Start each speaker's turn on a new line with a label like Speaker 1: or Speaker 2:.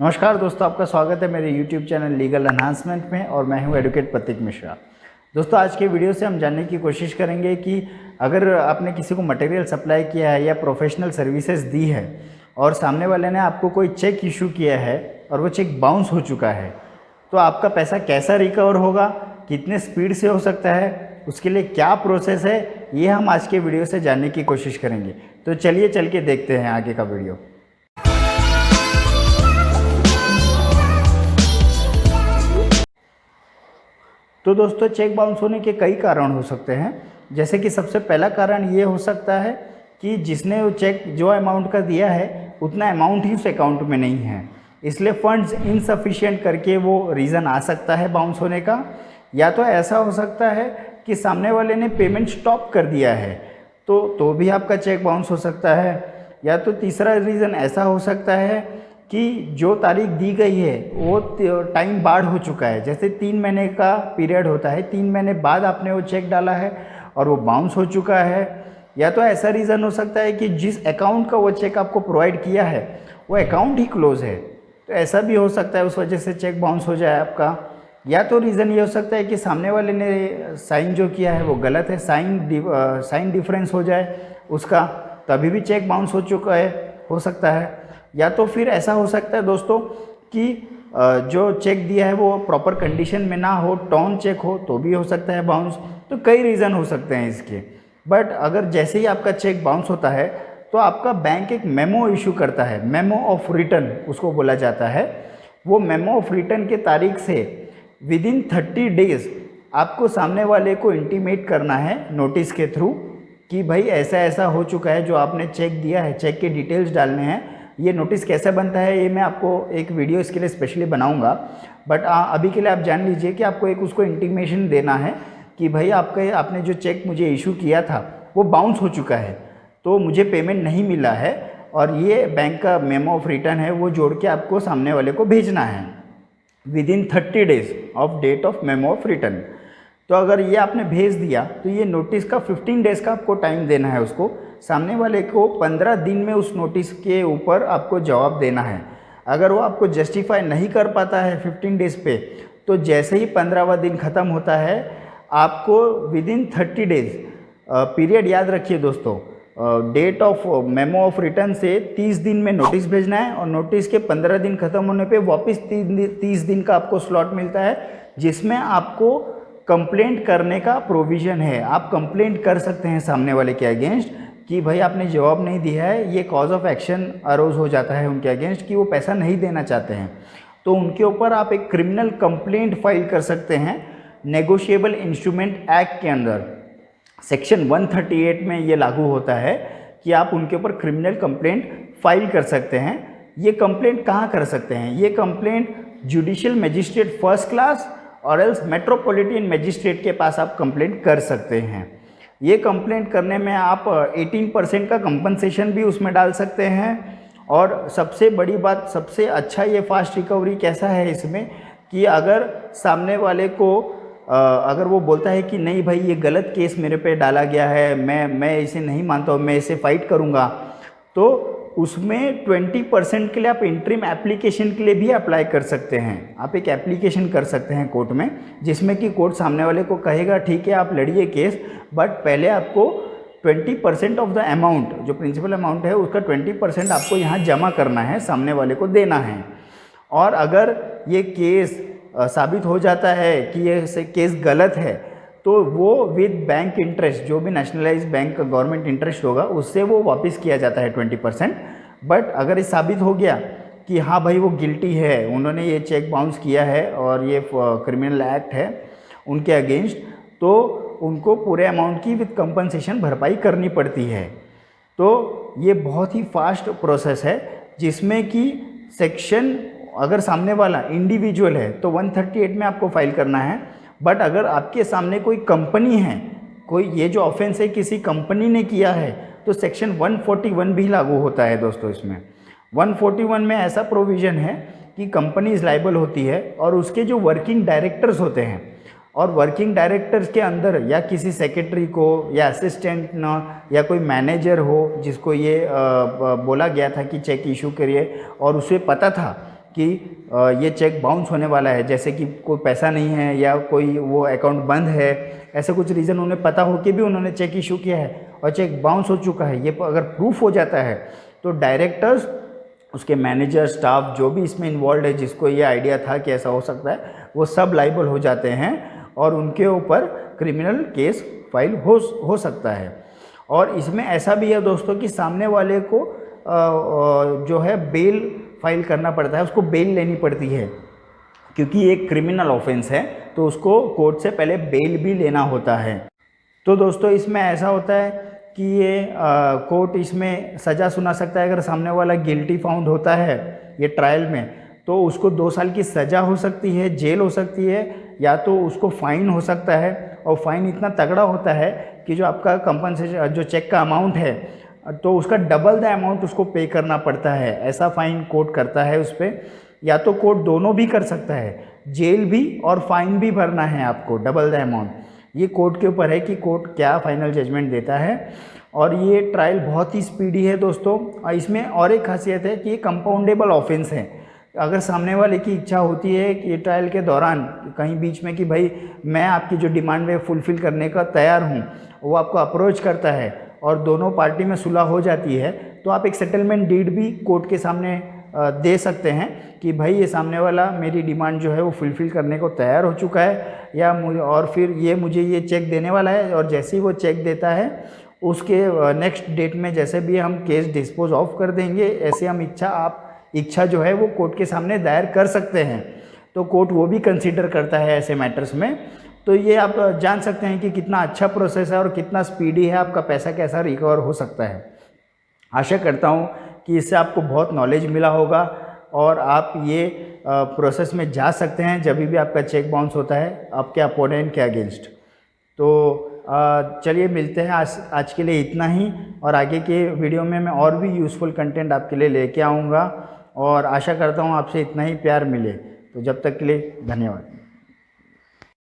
Speaker 1: नमस्कार दोस्तों, आपका स्वागत है मेरे YouTube चैनल लीगल एनहांसमेंट में और मैं हूं एडवोकेट प्रतीक मिश्रा। दोस्तों, आज के वीडियो से हम जानने की कोशिश करेंगे कि अगर आपने किसी को मटेरियल सप्लाई किया है या प्रोफेशनल सर्विसेज दी है और सामने वाले ने आपको कोई चेक इशू किया है और वो चेक बाउंस हो चुका है, तो आपका पैसा कैसा रिकवर होगा, कितने स्पीड से हो सकता है, उसके लिए क्या प्रोसेस है, ये हम आज के वीडियो से जानने की कोशिश करेंगे। तो चलिए चल के देखते हैं आगे का वीडियो। तो दोस्तों, चेक बाउंस होने के कई कारण हो सकते हैं। जैसे कि सबसे पहला कारण ये हो सकता है कि जिसने वो चेक जो अमाउंट का दिया है उतना अमाउंट ही उस अकाउंट में नहीं है, इसलिए फंड्स इनसफिशिएंट करके वो रीज़न आ सकता है बाउंस होने का। या तो ऐसा हो सकता है कि सामने वाले ने पेमेंट स्टॉप कर दिया है, तो भी आपका चेक बाउंस हो सकता है। या तो तीसरा रीज़न ऐसा हो सकता है कि जो तारीख दी गई है वो टाइम बाढ़ हो चुका है। जैसे 3 महीने का पीरियड होता है, 3 महीने बाद आपने वो चेक डाला है और वो बाउंस हो चुका है। या तो ऐसा रीज़न हो सकता है कि जिस अकाउंट का वो चेक आपको प्रोवाइड किया है वो अकाउंट ही क्लोज है, तो ऐसा भी हो सकता है, उस वजह से चेक बाउंस हो जाए आपका। या तो रीज़न ये हो सकता है कि सामने वाले ने साइन जो किया है वो गलत है, साइन डिफरेंस हो जाए उसका, तभी भी चेक बाउंस हो चुका है, हो सकता है। या तो फिर ऐसा हो सकता है दोस्तों कि जो चेक दिया है वो प्रॉपर कंडीशन में ना हो, टॉन चेक हो, तो भी हो सकता है बाउंस। तो कई रीज़न हो सकते हैं इसके। बट अगर जैसे ही आपका चेक बाउंस होता है तो आपका बैंक एक मेमो इशू करता है, मेमो ऑफ रिटर्न उसको बोला जाता है। वो मेमो ऑफ रिटर्न के तारीख से विदिन 30 डेज आपको सामने वाले को इंटीमेट करना है नोटिस के थ्रू कि भाई ऐसा ऐसा हो चुका है, जो आपने चेक दिया है, चेक के डिटेल्स डालने हैं। ये नोटिस कैसे बनता है ये मैं आपको एक वीडियो इसके लिए स्पेशली बनाऊंगा, बट अभी के लिए आप जान लीजिए कि आपको एक उसको इंटीमेशन देना है कि भाई आपने जो चेक मुझे इशू किया था वो बाउंस हो चुका है, तो मुझे पेमेंट नहीं मिला है, और ये बैंक का मेमो ऑफ रिटर्न है वो जोड़ के आपको सामने वाले को भेजना है within 30 days of date of memo of return. तो अगर ये आपने भेज दिया तो ये नोटिस का 15 डेज़ का आपको टाइम देना है उसको, सामने वाले को 15 दिन में उस नोटिस के ऊपर आपको जवाब देना है। अगर वो आपको जस्टिफाई नहीं कर पाता है 15 डेज़ पे, तो जैसे ही 15वां दिन ख़त्म होता है आपको विदिन 30 डेज़ पीरियड याद रखिए दोस्तों, date of memo of return से 30 दिन में नोटिस भेजना है, और नोटिस के 15 दिन ख़त्म होने पे वापस 30 दिन का आपको स्लॉट मिलता है, जिसमें आपको कंप्लेंट करने का प्रोविज़न है। आप कंप्लेंट कर सकते हैं सामने वाले के अगेंस्ट कि भाई आपने जवाब नहीं दिया है, ये कॉज ऑफ एक्शन अरोज हो जाता है उनके अगेंस्ट कि वो पैसा नहीं देना चाहते हैं, तो उनके ऊपर आप एक क्रिमिनल कंप्लेंट फाइल कर सकते हैं नेगोशिएबल इंस्ट्रूमेंट एक्ट के अंदर। सेक्शन 138 में ये लागू होता है कि आप उनके ऊपर क्रिमिनल कंप्लेंट फाइल कर सकते हैं। ये कंप्लेंट कहाँ कर सकते हैं? ये complaint judicial magistrate first class और एल्स मेट्रोपॉलिटन मजिस्ट्रेट के पास आप कंप्लेंट कर सकते हैं। ये कंप्लेंट करने में आप 18% का कंपनसेशन भी उसमें डाल सकते हैं। और सबसे बड़ी बात, सबसे अच्छा ये फास्ट रिकवरी कैसा है इसमें कि अगर सामने वाले को अगर वो बोलता है कि नहीं भाई ये गलत केस मेरे पे डाला गया है, मैं इसे नहीं मानता हूँ, मैं इसे फाइट करूँगा, तो उसमें 20% के लिए आप इंटरिम एप्लीकेशन के लिए भी अप्लाई कर सकते हैं। आप एक एप्लीकेशन कर सकते हैं कोर्ट में, जिसमें कि कोर्ट सामने वाले को कहेगा ठीक है आप लड़िए केस, बट पहले आपको 20% ऑफ द अमाउंट, जो प्रिंसिपल अमाउंट है उसका 20% आपको यहाँ जमा करना है, सामने वाले को देना है। और अगर ये केस साबित हो जाता है कि ये केस गलत है, तो वो विद बैंक इंटरेस्ट, जो भी नेशनलाइज बैंक गवर्नमेंट इंटरेस्ट होगा उससे वो वापस किया जाता है 20%। बट अगर ये साबित हो गया कि हाँ भाई वो गिल्टी है, उन्होंने ये चेक बाउंस किया है और ये क्रिमिनल एक्ट है उनके अगेंस्ट, तो उनको पूरे अमाउंट की विद कंपनसेशन भरपाई करनी पड़ती है। तो ये बहुत ही फास्ट प्रोसेस है, जिसमें कि सेक्शन, अगर सामने वाला इंडिविजुअल है तो 138 में आपको फाइल करना है, बट अगर आपके सामने कोई कंपनी है, कोई ये जो ऑफेंस है किसी कंपनी ने किया है, तो सेक्शन 141 भी लागू होता है दोस्तों। इसमें 141 में ऐसा प्रोविज़न है कि कंपनी इज़ लाइबल होती है, और उसके जो वर्किंग डायरेक्टर्स होते हैं, और वर्किंग डायरेक्टर्स के अंदर या किसी सेक्रेटरी को या असिस्टेंट न या कोई मैनेजर हो जिसको ये बोला गया था कि चेक इशू करिए, और उसे पता था कि ये चेक बाउंस होने वाला है, जैसे कि कोई पैसा नहीं है या कोई वो अकाउंट बंद है, ऐसे कुछ रीज़न उन्हें पता हो कि भी उन्होंने चेक इशू किया है और चेक बाउंस हो चुका है, ये अगर प्रूफ हो जाता है तो डायरेक्टर्स, उसके मैनेजर, स्टाफ जो भी इसमें इन्वॉल्व है, जिसको ये आइडिया था कि ऐसा हो सकता है, वो सब लाइबल हो जाते हैं और उनके ऊपर क्रिमिनल केस फाइल हो सकता है। और इसमें ऐसा भी है दोस्तों कि सामने वाले को जो है बेल फाइल करना पड़ता है, उसको बेल लेनी पड़ती है, क्योंकि ये क्रिमिनल ऑफेंस है तो उसको कोर्ट से पहले बेल भी लेना होता है। तो दोस्तों इसमें ऐसा होता है कि ये कोर्ट इसमें सज़ा सुना सकता है। अगर सामने वाला गिल्टी फाउंड होता है ये ट्रायल में, तो उसको 2 साल की सज़ा हो सकती है, जेल हो सकती है, या तो उसको फ़ाइन हो सकता है। और फाइन इतना तगड़ा होता है कि जो आपका कंपनसेशन, जो चेक का अमाउंट है, तो उसका डबल द अमाउंट उसको पे करना पड़ता है। ऐसा फ़ाइन कोर्ट करता है उस पर। या तो कोर्ट दोनों भी कर सकता है, जेल भी और फाइन भी भरना है आपको, डबल द अमाउंट। ये कोर्ट के ऊपर है कि कोर्ट क्या फाइनल जजमेंट देता है। और ये ट्रायल बहुत ही स्पीडी है दोस्तों। और इसमें और एक खासियत है कि ये कंपाउंडेबल ऑफेंस है। अगर सामने वाले की इच्छा होती है कि ये ट्रायल के दौरान कहीं बीच में कि भाई मैं आपकी जो डिमांड है फुलफ़िल करने का तैयार हूँ, वो आपको अप्रोच करता है और दोनों पार्टी में सुलह हो जाती है, तो आप एक सेटलमेंट डीड भी कोर्ट के सामने दे सकते हैं कि भाई ये सामने वाला मेरी डिमांड जो है वो फुलफ़िल करने को तैयार हो चुका है, या मुझे और फिर ये मुझे ये चेक देने वाला है। और जैसे ही वो चेक देता है उसके नेक्स्ट डेट में जैसे भी हम केस डिस्पोज ऑफ कर देंगे, ऐसे हम इच्छा जो है वो कोर्ट के सामने दायर कर सकते हैं। तो कोर्ट वो भी कंसीडर करता है ऐसे मैटर्स में। तो ये आप जान सकते हैं कि कितना अच्छा प्रोसेस है और कितना स्पीडी है, आपका पैसा कैसा रिकवर हो सकता है। आशा करता हूँ कि इससे आपको बहुत नॉलेज मिला होगा और आप ये प्रोसेस में जा सकते हैं जब भी आपका चेक बाउंस होता है आपके अपोनेंट के अगेंस्ट। तो चलिए मिलते हैं, आज के लिए इतना ही। और आगे के वीडियो में मैं और भी यूज़फुल कंटेंट आपके लिए लेके आऊँगा और आशा करता हूँ आपसे इतना ही प्यार मिले। तो जब तक के लिए धन्यवाद।